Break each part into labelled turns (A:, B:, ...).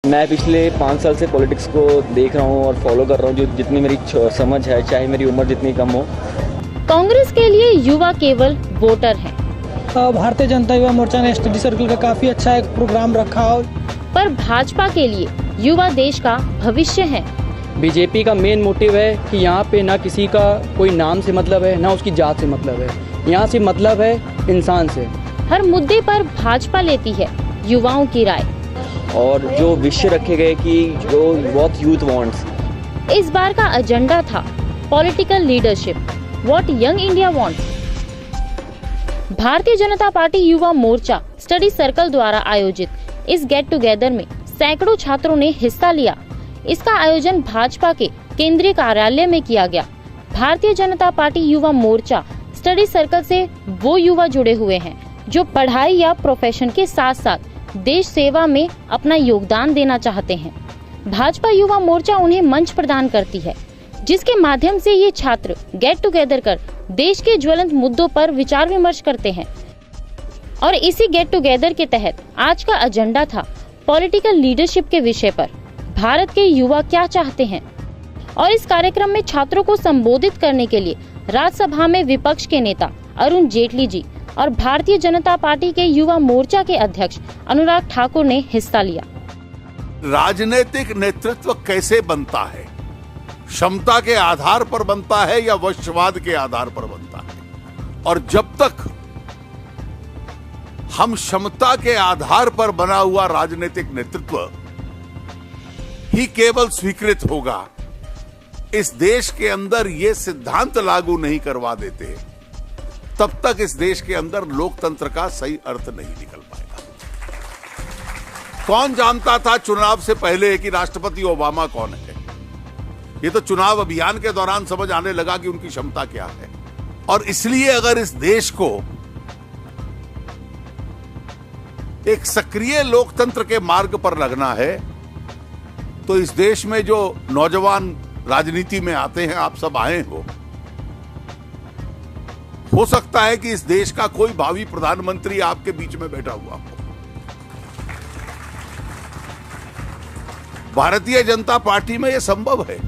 A: मैं पिछले 5 साल से पॉलिटिक्स को देख रहा हूँ और फॉलो कर रहा हूँ, जो जितनी मेरी समझ है, चाहे मेरी उम्र जितनी कम हो।
B: कांग्रेस के लिए युवा केवल वोटर हैं।
C: भारतीय जनता युवा मोर्चा ने स्टडी सर्कल का काफी अच्छा एक प्रोग्राम रखा,
B: पर भाजपा के लिए युवा देश का भविष्य है।
D: बीजेपी का मेन मोटिव है कि यहाँ पे ना किसी का कोई नाम से मतलब है, ना उसकी जात से मतलब है, यहाँ से मतलब है इंसान से।
B: हर मुद्दे पर भाजपा लेती है युवाओं की राय
A: और जो विषय रखे गए कि जो व्हाट यूथ वांट्स।
B: इस बार का एजेंडा था political leadership, what young India wants. Bharatiya Janata party Yuva Morcha study circle द्वारा आयोजित इस गेट टुगेदर में सैकड़ों छात्रों ने हिस्सा लिया। इसका आयोजन भाजपा के केंद्रीय कार्यालय में किया गया। Bharatiya Janata party Yuva Morcha study circle से वो युवा जुड़े हुए हैं जो पढ़ाई या प्रोफेशन के साथ साथ देश सेवा में अपना योगदान देना चाहते हैं। भाजपा युवा मोर्चा उन्हें मंच प्रदान करती है, जिसके माध्यम से ये छात्र गेट टुगेदर कर देश के ज्वलंत मुद्दों पर विचार विमर्श करते हैं। और इसी गेट टुगेदर के तहत आज का एजेंडा था पॉलिटिकल लीडरशिप के विषय पर, भारत के युवा क्या चाहते हैं। और इस कार्यक्रम में छात्रों को संबोधित करने के लिए राज्यसभा में विपक्ष के नेता अरुण जेटली जी और भारतीय जनता पार्टी के युवा मोर्चा के अध्यक्ष अनुराग ठाकुर ने हिस्सा लिया।
E: राजनीतिक नेतृत्व कैसे बनता है? क्षमता के आधार पर बनता है या वंशवाद के आधार पर बनता है? और जब तक हम क्षमता के आधार पर बना हुआ राजनीतिक नेतृत्व ही केवल स्वीकृत होगा, इस देश के अंदर ये सिद्धांत लागू नहीं करवा देते, तब तक इस देश के अंदर लोकतंत्र का सही अर्थ नहीं निकल पाएगा। कौन जानता था चुनाव से पहले कि राष्ट्रपति ओबामा कौन है? ये तो चुनाव अभियान के दौरान समझ आने लगा कि उनकी क्षमता क्या है। और इसलिए अगर इस देश को एक सक्रिय लोकतंत्र के मार्ग पर लगना है, तो इस देश में जो नौजवान राजनीति में आते हैं, आप सब आए हो सकता है कि इस देश का कोई भावी प्रधानमंत्री आपके बीच में बैठा हुआ हो। भारतीय जनता पार्टी में यह संभव है,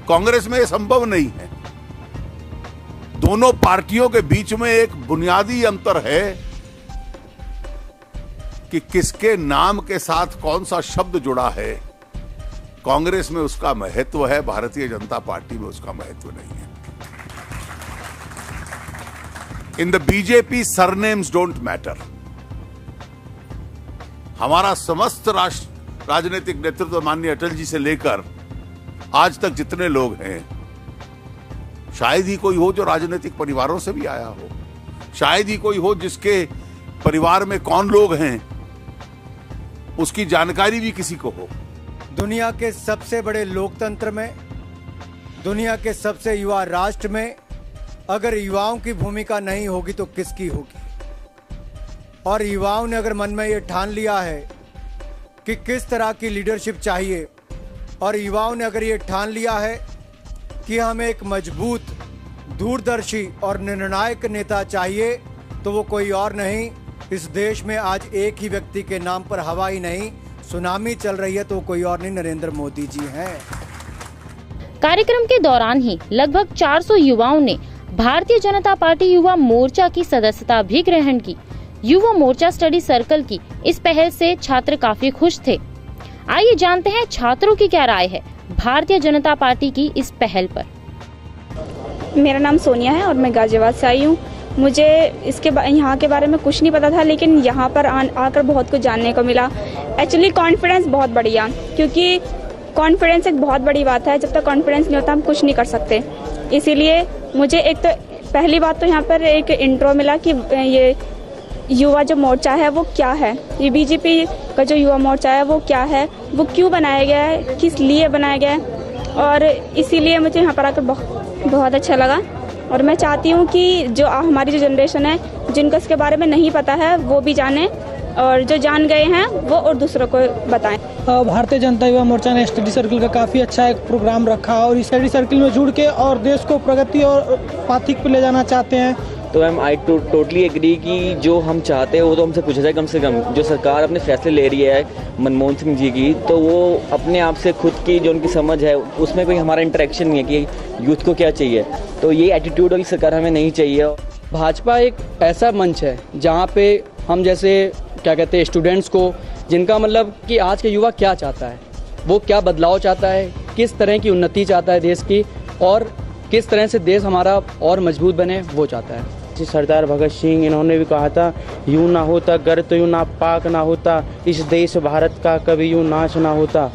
E: कांग्रेस में यह संभव नहीं है। दोनों पार्टियों के बीच में एक बुनियादी अंतर है कि किसके नाम के साथ कौन सा शब्द जुड़ा है। कांग्रेस में उसका महत्व है, भारतीय जनता पार्टी में उसका महत्व नहीं है। In the BJP surnames don't matter. हमारा समस्त राजनीतिक नेतृत्व माननीय अटल जी से लेकर आज तक जितने लोग हैं, शायद ही कोई हो जो राजनीतिक परिवारों से भी आया हो, शायद ही कोई हो जिसके परिवार में कौन लोग हैं उसकी जानकारी भी किसी को हो।
F: दुनिया के सबसे बड़े लोकतंत्र में, दुनिया के सबसे युवा राष्ट्र में अगर युवाओं की भूमिका नहीं होगी तो किसकी होगी? और युवाओं ने अगर मन में ये ठान लिया है कि किस तरह की लीडरशिप चाहिए, और युवाओं ने अगर ये ठान लिया है कि हमें एक मजबूत, दूरदर्शी और निर्णायक नेता चाहिए, तो वो कोई और नहीं, इस देश में आज एक ही व्यक्ति के नाम पर हवा ही नहीं, सुनामी चल रही है, तो कोई और नहीं, नरेंद्र मोदी जी हैं।
B: कार्यक्रम के दौरान ही लगभग 400 युवाओं ने भारतीय जनता पार्टी युवा मोर्चा की सदस्यता भी ग्रहण की। युवा मोर्चा स्टडी सर्कल की इस पहल से छात्र काफी खुश थे। आइए जानते हैं छात्रों की क्या राय है भारतीय जनता पार्टी की इस पहल पर।
G: मेरा नाम सोनिया है और मैं गाजियाबाद से आई हूँ। मुझे यहाँ के बारे में कुछ नहीं पता था, लेकिन यहाँ पर आकर बहुत कुछ जानने को मिला। एक्चुअली कॉन्फिडेंस बहुत बढ़िया, क्योंकि कॉन्फिडेंस एक बहुत बड़ी बात है। जब तक कॉन्फिडेंस नहीं होता हम कुछ नहीं कर सकते। इसीलिए मुझे एक तो पहली बात तो यहाँ पर एक इंट्रो मिला कि ये युवा जो मोर्चा है वो क्या है, ये बीजेपी का जो युवा मोर्चा है वो क्या है, वो क्यों बनाया गया है, किस लिए बनाया गया है। और इसीलिए मुझे यहाँ पर आकर बहुत अच्छा लगा। और मैं चाहती हूँ कि जो हमारी जो जनरेशन है, जिनको इसके बारे में नहीं पता है, वो भी जाने, और जो जान गए हैं वो और दूसरों को बताएं।
C: भारतीय जनता युवा मोर्चा ने स्टडी सर्कल का काफ़ी अच्छा एक प्रोग्राम रखा और इस स्टडी सर्कल में जुड़ के और देश को प्रगति और पाथिक पे ले जाना चाहते हैं।
A: तो मैम आई टोटली एग्री कि जो हम चाहते हैं वो तो हमसे पूछा जाए कम से कम। जो सरकार अपने फैसले ले रही है मनमोहन सिंह जी की, तो वो अपने आप से खुद की जो उनकी समझ है उसमें कोई हमारा इंटरेक्शन नहीं है कि यूथ को क्या चाहिए। तो ये एटीट्यूड वाली सरकार हमें नहीं चाहिए।
D: भाजपा एक ऐसा मंच है जहाँ पे हम जैसे क्या कहते हैं स्टूडेंट्स को, जिनका मतलब कि आज के युवा क्या चाहता है, वो क्या बदलाव चाहता है, किस तरह की उन्नति चाहता है देश की, और किस तरह से देश हमारा और मजबूत बने, वो चाहता है।
H: सरदार भगत सिंह, इन्होंने भी कहा था यूं ना होता गर तो यूं ना पाक ना होता, इस देश भारत का कभी यूं नाश ना होता।